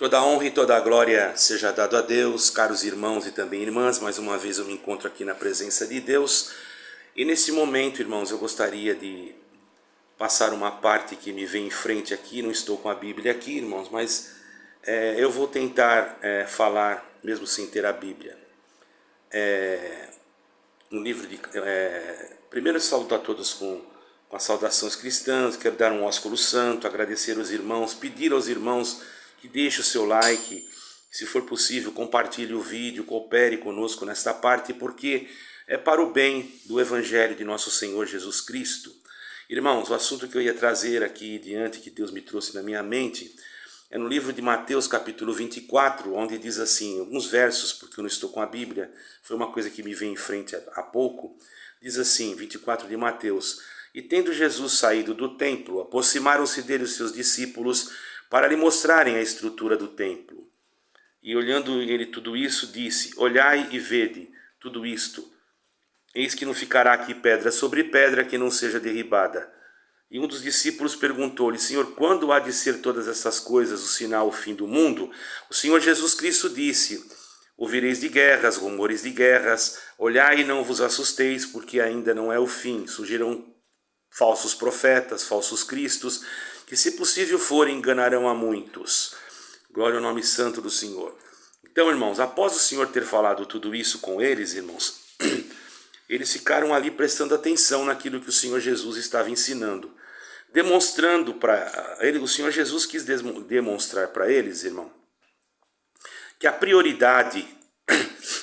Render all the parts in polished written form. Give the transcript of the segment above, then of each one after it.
Toda a honra e toda a glória seja dado a Deus, caros irmãos e também irmãs. Mais uma vez eu me encontro aqui na presença de Deus. E nesse momento, irmãos, eu gostaria de passar uma parte que me vem em frente aqui. Não estou com a Bíblia aqui, irmãos, mas eu vou tentar falar mesmo sem ter a Bíblia. No livro de... primeiro eu saúdo a todos com as saudações cristãs. Quero dar um ósculo santo, agradecer aos irmãos, pedir aos irmãos que deixe o seu like, se for possível compartilhe o vídeo, coopere conosco nesta parte, porque é para o bem do Evangelho de nosso Senhor Jesus Cristo. Irmãos, o assunto que eu ia trazer aqui diante, que Deus me trouxe na minha mente, é no livro de Mateus capítulo 24, onde diz assim, alguns versos, porque eu não estou com a Bíblia, foi uma coisa que me veio em frente há pouco, diz assim, 24 de Mateus: E tendo Jesus saído do templo, aproximaram-se dele os seus discípulos, para lhe mostrarem a estrutura do templo. E olhando ele tudo isso, disse: Olhai e vede tudo isto. Eis que não ficará aqui pedra sobre pedra que não seja derribada. E um dos discípulos perguntou-lhe: Senhor, quando há de ser todas essas coisas, o sinal, o fim do mundo? O Senhor Jesus Cristo disse: Ouvireis de guerras, rumores de guerras. Olhai e não vos assusteis, porque ainda não é o fim. Surgirão falsos profetas, falsos cristos, que se possível forem enganarão a muitos. Glória ao nome santo do Senhor. Então, irmãos, após o Senhor ter falado tudo isso com eles, irmãos, eles ficaram ali prestando atenção naquilo que o Senhor Jesus estava ensinando, demonstrando para ele. O Senhor Jesus quis demonstrar para eles, irmão, que a prioridade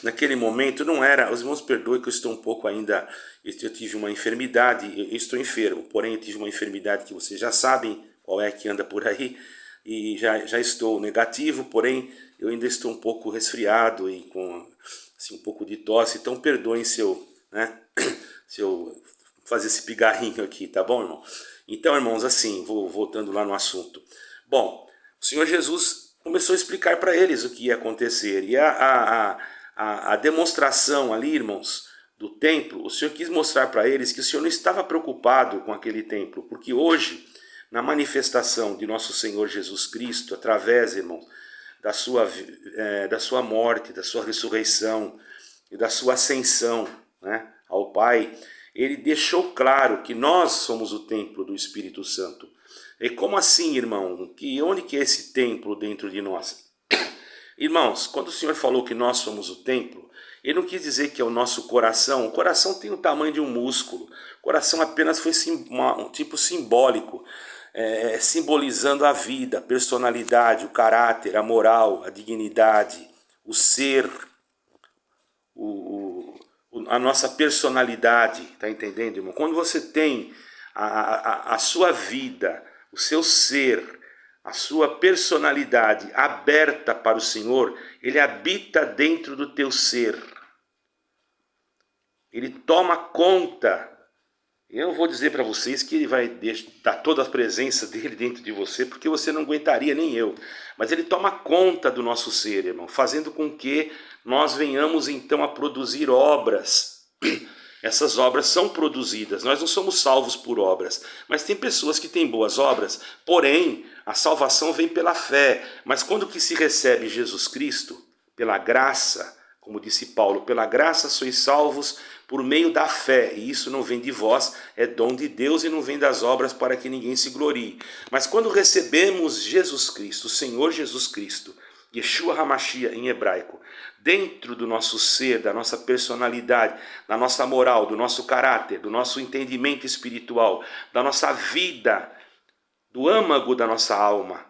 naquele momento não era... Os irmãos perdoem que eu estou um pouco ainda... Eu tive uma enfermidade, eu estou enfermo, porém eu tive uma enfermidade que vocês já sabem qual é que anda por aí, e já estou negativo, porém eu ainda estou um pouco resfriado e com assim, um pouco de tosse, então perdoem se eu fazer esse pigarrinho aqui, tá bom, irmão? Então, irmãos, assim, vou voltando lá no assunto. Bom, o Senhor Jesus começou a explicar para eles o que ia acontecer, e a demonstração ali, irmãos, do templo, o Senhor quis mostrar para eles que o Senhor não estava preocupado com aquele templo, porque hoje, na manifestação de nosso Senhor Jesus Cristo, através, irmãos, da sua morte, da sua ressurreição e da sua ascensão, né, ao Pai, ele deixou claro que nós somos o templo do Espírito Santo. E como assim, irmão? Onde que é esse templo dentro de nós? Irmãos, quando o Senhor falou que nós somos o templo, ele não quis dizer que é o nosso coração. O coração tem o tamanho de um músculo. O coração apenas foi um tipo simbólico, simbolizando a vida, a personalidade, o caráter, a moral, a dignidade, o ser, a nossa personalidade, tá entendendo, irmão? Quando você tem a sua vida, o seu ser, a sua personalidade aberta para o Senhor, ele habita dentro do teu ser. Ele toma conta. Eu vou dizer para vocês que ele vai dar toda a presença dele dentro de você, porque você não aguentaria, nem eu. Mas ele toma conta do nosso ser, irmão, fazendo com que nós venhamos então a produzir obras. Essas obras são produzidas, nós não somos salvos por obras, mas tem pessoas que têm boas obras, porém a salvação vem pela fé. Mas quando que se recebe Jesus Cristo? Pela graça, como disse Paulo, pela graça sois salvos por meio da fé, e isso não vem de vós, é dom de Deus e não vem das obras para que ninguém se glorie. Mas quando recebemos Jesus Cristo, o Senhor Jesus Cristo, Yeshua HaMashiach em hebraico, dentro do nosso ser, da nossa personalidade, da nossa moral, do nosso caráter, do nosso entendimento espiritual, da nossa vida, do âmago da nossa alma,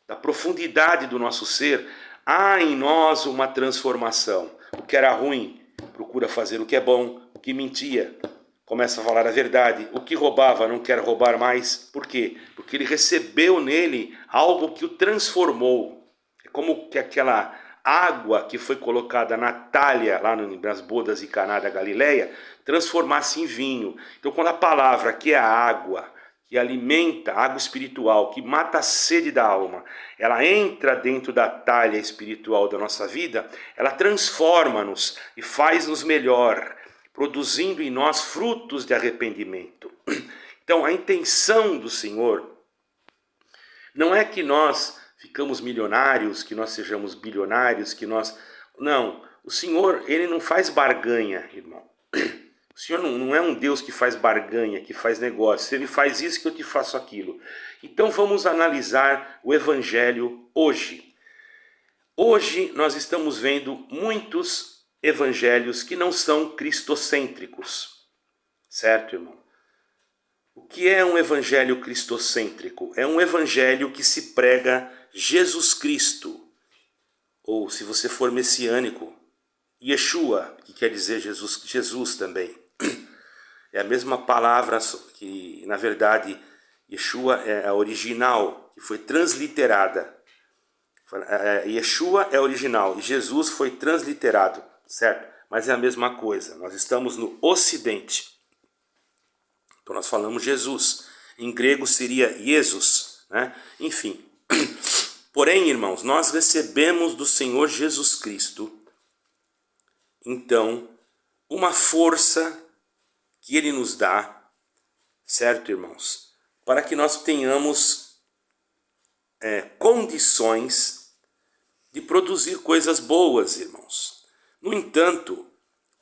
da profundidade do nosso ser, há em nós uma transformação. O que era ruim procura fazer o que é bom, o que mentia começa a falar a verdade, o que roubava não quer roubar mais. Por quê? Porque ele recebeu nele algo que o transformou. É como que aquela água que foi colocada na talha lá nas bodas de Caná da Galileia transformasse em vinho. Então quando a palavra, que é a água, que alimenta, água espiritual, que mata a sede da alma, ela entra dentro da talha espiritual da nossa vida, ela transforma-nos e faz-nos melhor, produzindo em nós frutos de arrependimento. Então a intenção do Senhor não é que nós ficamos milionários, que nós sejamos bilionários, que nós... Não, o Senhor, Ele não faz barganha, irmão. O Senhor não é um Deus que faz barganha, que faz negócio. Ele faz isso que eu te faço aquilo. Então vamos analisar o Evangelho hoje. Hoje nós estamos vendo muitos evangelhos que não são cristocêntricos. Certo, irmão? O que é um evangelho cristocêntrico? É um evangelho que se prega Jesus Cristo. Ou, se você for messiânico, Yeshua, que quer dizer Jesus também. É a mesma palavra que, na verdade, Yeshua é a original, que foi transliterada. Yeshua é original e Jesus foi transliterado, certo? Mas é a mesma coisa, nós estamos no Ocidente. Então nós falamos Jesus, em grego seria Jesus, né? Enfim. Porém, irmãos, nós recebemos do Senhor Jesus Cristo, então, uma força que Ele nos dá, certo, irmãos? Para que nós tenhamos condições de produzir coisas boas, irmãos. No entanto,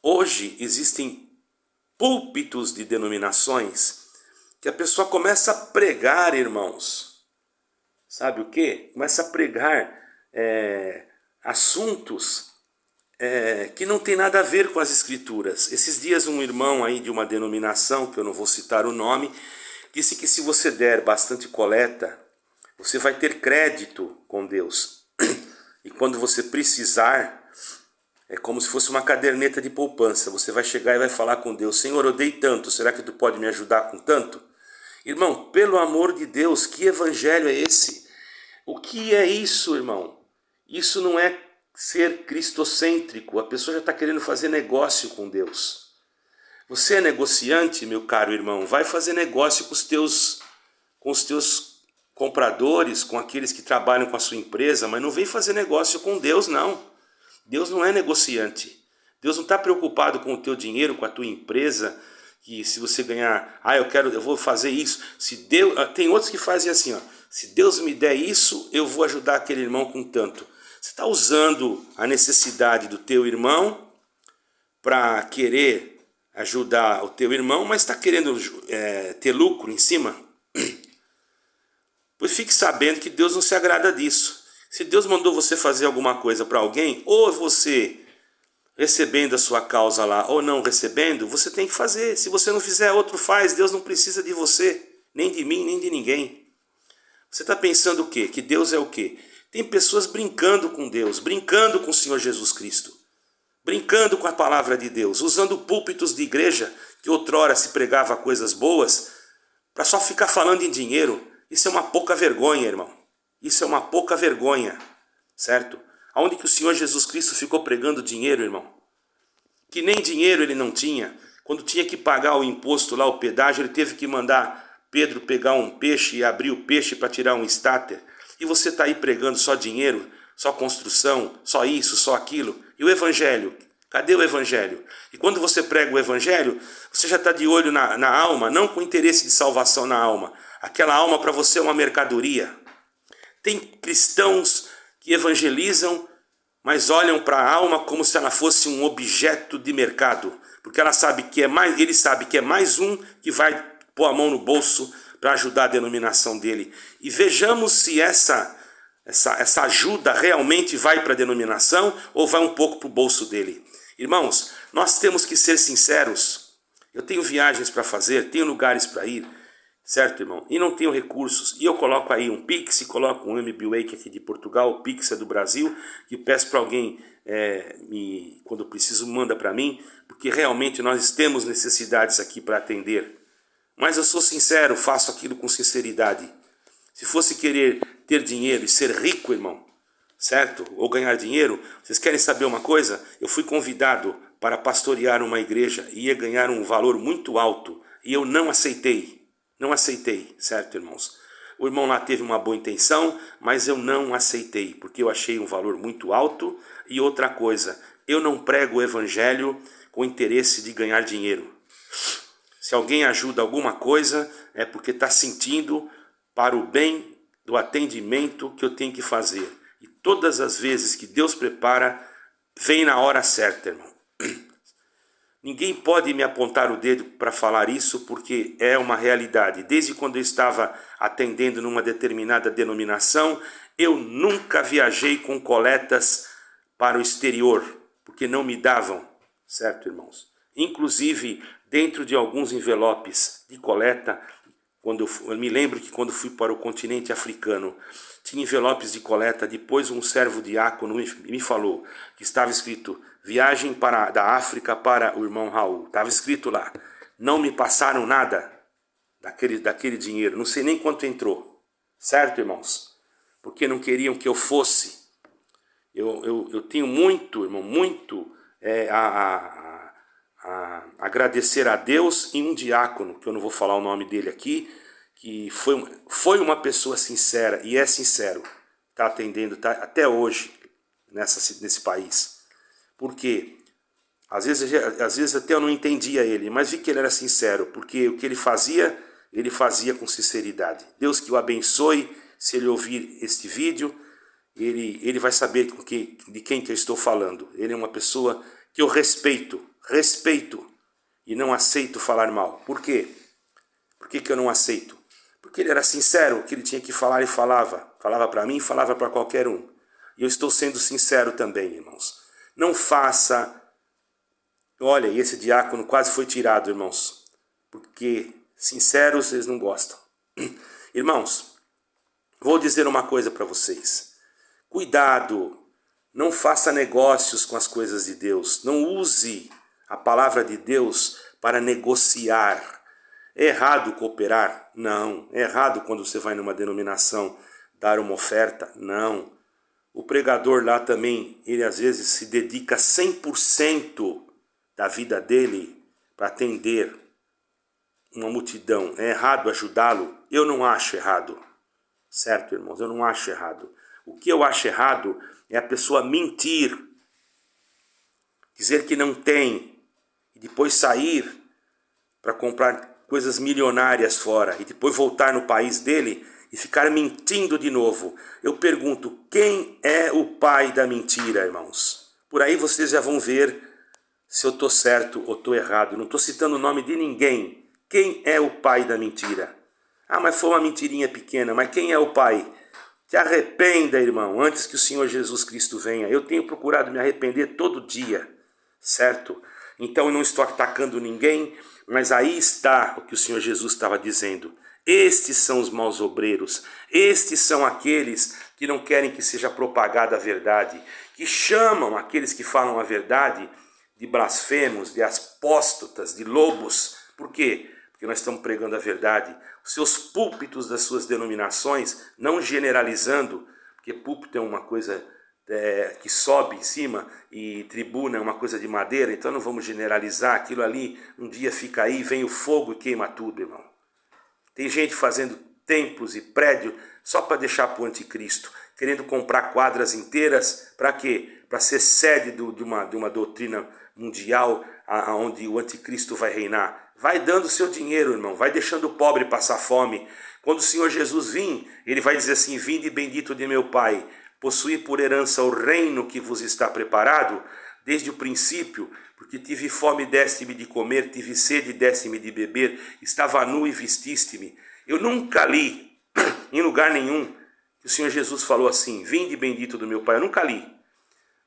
hoje existem púlpitos de denominações que a pessoa começa a pregar, irmãos. Sabe o quê? Começa a pregar assuntos que não tem nada a ver com as Escrituras. Esses dias um irmão aí de uma denominação, que eu não vou citar o nome, disse que se você der bastante coleta, você vai ter crédito com Deus. E quando você precisar, é como se fosse uma caderneta de poupança. Você vai chegar e vai falar com Deus: Senhor, eu dei tanto, será que tu pode me ajudar com tanto? Irmão, pelo amor de Deus, que evangelho é esse? O que é isso, irmão? Isso não é ser cristocêntrico. A pessoa já está querendo fazer negócio com Deus. Você é negociante, meu caro irmão, vai fazer negócio com os teus compradores, com aqueles que trabalham com a sua empresa, mas não vem fazer negócio com Deus, não. Deus não é negociante. Deus não está preocupado com o teu dinheiro, com a tua empresa, que se você ganhar, eu vou fazer isso. Se Deus, tem outros que fazem assim, ó, se Deus me der isso, eu vou ajudar aquele irmão com tanto. Você está usando a necessidade do teu irmão para querer ajudar o teu irmão, mas está querendo ter lucro em cima? Pois fique sabendo que Deus não se agrada disso. Se Deus mandou você fazer alguma coisa para alguém, ou você recebendo a sua causa lá, ou não recebendo, você tem que fazer. Se você não fizer, outro faz. Deus não precisa de você, nem de mim, nem de ninguém. Você está pensando o quê? Que Deus é o quê? Tem pessoas brincando com Deus, brincando com o Senhor Jesus Cristo, brincando com a palavra de Deus, usando púlpitos de igreja, que outrora se pregava coisas boas, para só ficar falando em dinheiro. Isso é uma pouca vergonha, irmão. Isso é uma pouca vergonha, certo? Aonde que o Senhor Jesus Cristo ficou pregando dinheiro, irmão? Que nem dinheiro ele não tinha. Quando tinha que pagar o imposto lá, o pedágio, ele teve que mandar Pedro pegar um peixe e abrir o peixe para tirar um estáter. E você está aí pregando só dinheiro, só construção, só isso, só aquilo. E o Evangelho? Cadê o Evangelho? E quando você prega o Evangelho, você já está de olho na alma, não com interesse de salvação na alma. Aquela alma para você é uma mercadoria. Tem cristãos que evangelizam, mas olham para a alma como se ela fosse um objeto de mercado. Porque ele sabe que é mais um que vai pôr a mão no bolso para ajudar a denominação dele. E vejamos se essa ajuda realmente vai para a denominação ou vai um pouco para o bolso dele. Irmãos, nós temos que ser sinceros. Eu tenho viagens para fazer, tenho lugares para ir, certo, irmão? E não tenho recursos. E eu coloco aí um Pix, coloco um MBWay aqui de Portugal, o Pix é do Brasil, e peço para alguém, quando preciso, manda para mim, porque realmente nós temos necessidades aqui para atender. Mas eu sou sincero, faço aquilo com sinceridade. Se fosse querer ter dinheiro e ser rico, irmão, certo? Ou ganhar dinheiro, vocês querem saber uma coisa? Eu fui convidado para pastorear uma igreja e ia ganhar um valor muito alto, e eu não aceitei. Não aceitei, certo, irmãos? O irmão lá teve uma boa intenção, mas eu não aceitei, porque eu achei um valor muito alto. E outra coisa, eu não prego o evangelho com interesse de ganhar dinheiro. Se alguém ajuda alguma coisa, é porque está sentindo para o bem do atendimento que eu tenho que fazer. E todas as vezes que Deus prepara, vem na hora certa, irmão. Ninguém pode me apontar o dedo para falar isso, porque é uma realidade. Desde quando eu estava atendendo numa determinada denominação, eu nunca viajei com coletas para o exterior, porque não me davam, certo, irmãos? Inclusive, dentro de alguns envelopes de coleta, eu me lembro que quando fui para o continente africano, tinha envelopes de coleta. Depois um servo diácono me falou que estava escrito: viagem da África para o irmão Raul. Estava escrito lá. Não me passaram nada daquele dinheiro. Não sei nem quanto entrou. Certo, irmãos? Porque não queriam que eu fosse. Eu tenho muito, irmão, muito agradecer a Deus e um diácono, que eu não vou falar o nome dele aqui, que foi uma pessoa sincera, e é sincero, está atendendo até hoje nesse país. Por quê? Às vezes até eu não entendia ele, mas vi que ele era sincero, porque o que ele fazia com sinceridade. Deus que o abençoe. Se ele ouvir este vídeo, ele vai saber de quem que eu estou falando. Ele é uma pessoa que eu respeito, e não aceito falar mal. Por quê? Por que eu não aceito? Porque ele era sincero, o que ele tinha que falar e falava. Falava para mim, falava para qualquer um. E eu estou sendo sincero também, irmãos. Não faça... Olha, e esse diácono quase foi tirado, irmãos. Porque sinceros eles não gostam. Irmãos, vou dizer uma coisa para vocês. Cuidado, não faça negócios com as coisas de Deus. Não use a palavra de Deus para negociar. É errado cooperar? Não. É errado quando você vai numa denominação dar uma oferta? Não. O pregador lá também, ele às vezes se dedica 100% da vida dele para atender uma multidão. É errado ajudá-lo? Eu não acho errado. Certo, irmãos? Eu não acho errado. O que eu acho errado é a pessoa mentir, dizer que não tem, e depois sair para comprar coisas milionárias fora, e depois voltar no país dele e ficar mentindo de novo. Eu pergunto, quem é o pai da mentira, irmãos? Por aí vocês já vão ver se eu estou certo ou estou errado. Não estou citando o nome de ninguém. Quem é o pai da mentira? Ah, mas foi uma mentirinha pequena. Mas quem é o pai? Te arrependa, irmão, antes que o Senhor Jesus Cristo venha. Eu tenho procurado me arrepender todo dia, certo? Então eu não estou atacando ninguém, mas aí está o que o Senhor Jesus estava dizendo. Estes são os maus obreiros, estes são aqueles que não querem que seja propagada a verdade, que chamam aqueles que falam a verdade de blasfemos, de apóstatas, de lobos. Por quê? Porque nós estamos pregando a verdade. Os seus púlpitos das suas denominações, não generalizando, porque púlpito é uma coisa que sobe em cima e tribuna é uma coisa de madeira, então não vamos generalizar. Aquilo ali um dia fica aí, vem o fogo e queima tudo, irmão. Tem gente fazendo templos e prédios só para deixar para o anticristo, querendo comprar quadras inteiras, para quê? Para ser sede de uma doutrina mundial onde o anticristo vai reinar. Vai dando seu dinheiro, irmão, vai deixando o pobre passar fome. Quando o Senhor Jesus vir, ele vai dizer assim: vinde bendito de meu Pai, possuí por herança o reino que vos está preparado desde o princípio, porque tive fome e deste-me de comer, tive sede e deste-me de beber, estava nu e vestiste-me. Eu nunca li em lugar nenhum que o Senhor Jesus falou assim: vinde bendito do meu Pai. Eu nunca li.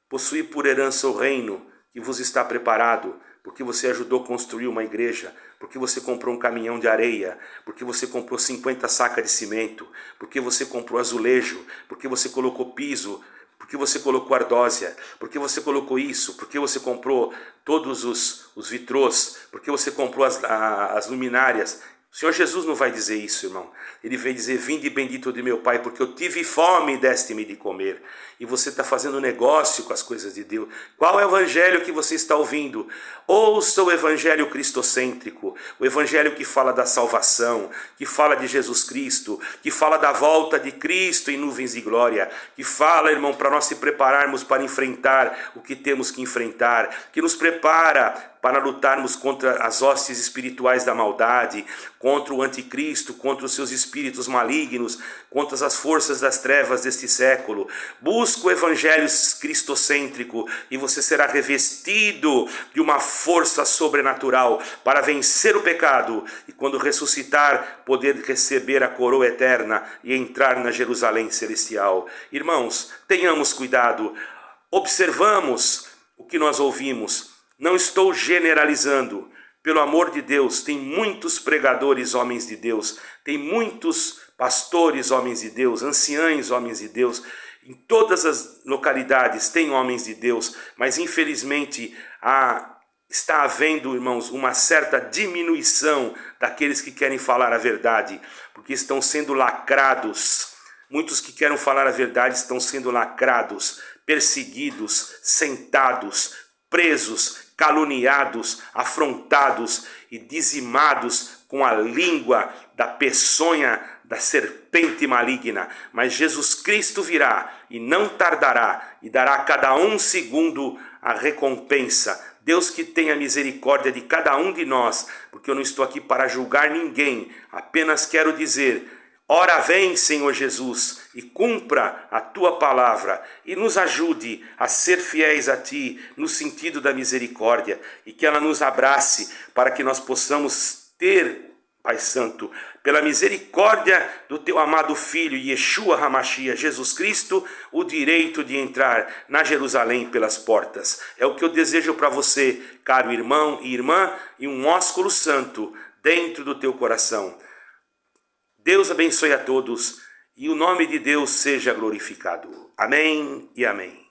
Possuí por herança o reino que vos está preparado, porque você ajudou a construir uma igreja, porque você comprou um caminhão de areia, porque você comprou 50 sacas de cimento, porque você comprou azulejo, porque você colocou piso, porque você colocou ardósia, porque você colocou isso, porque você comprou todos os vitrôs, porque você comprou as luminárias. O Senhor Jesus não vai dizer isso, irmão. Ele vai dizer: vinde bendito de meu Pai, porque eu tive fome e deste-me de comer. E você está fazendo negócio com as coisas de Deus. Qual é o evangelho que você está ouvindo? Ouça o evangelho cristocêntrico, o evangelho que fala da salvação, que fala de Jesus Cristo, que fala da volta de Cristo em nuvens de glória, que fala, irmão, para nós se prepararmos para enfrentar o que temos que enfrentar, que nos prepara para lutarmos contra as hostes espirituais da maldade, contra o anticristo, contra os seus espíritos malignos, contra as forças das trevas deste século. Busca o evangelho cristocêntrico e você será revestido de uma força sobrenatural para vencer o pecado e, quando ressuscitar, poder receber a coroa eterna e entrar na Jerusalém celestial. Irmãos, tenhamos cuidado, observamos o que nós ouvimos. Não estou generalizando. Pelo amor de Deus, tem muitos pregadores, homens de Deus, tem muitos pastores, homens de Deus, anciães, homens de Deus. Em todas as localidades tem homens de Deus, mas infelizmente está havendo, irmãos, uma certa diminuição daqueles que querem falar a verdade, porque estão sendo lacrados. Muitos que querem falar a verdade estão sendo lacrados, perseguidos, sentados, presos, caluniados, afrontados e dizimados com a língua da peçonha da serpente maligna. Mas Jesus Cristo virá e não tardará e dará a cada um segundo a recompensa. Deus que tenha misericórdia de cada um de nós, porque eu não estou aqui para julgar ninguém, apenas quero dizer: ora vem, Senhor Jesus, e cumpra a tua palavra e nos ajude a ser fiéis a ti no sentido da misericórdia, e que ela nos abrace para que nós possamos ter, Pai Santo, pela misericórdia do teu amado Filho, Yeshua HaMashiach, Jesus Cristo, o direito de entrar na Jerusalém pelas portas. É o que eu desejo para você, caro irmão e irmã, e um ósculo santo dentro do teu coração. Deus abençoe a todos e o nome de Deus seja glorificado. Amém e amém.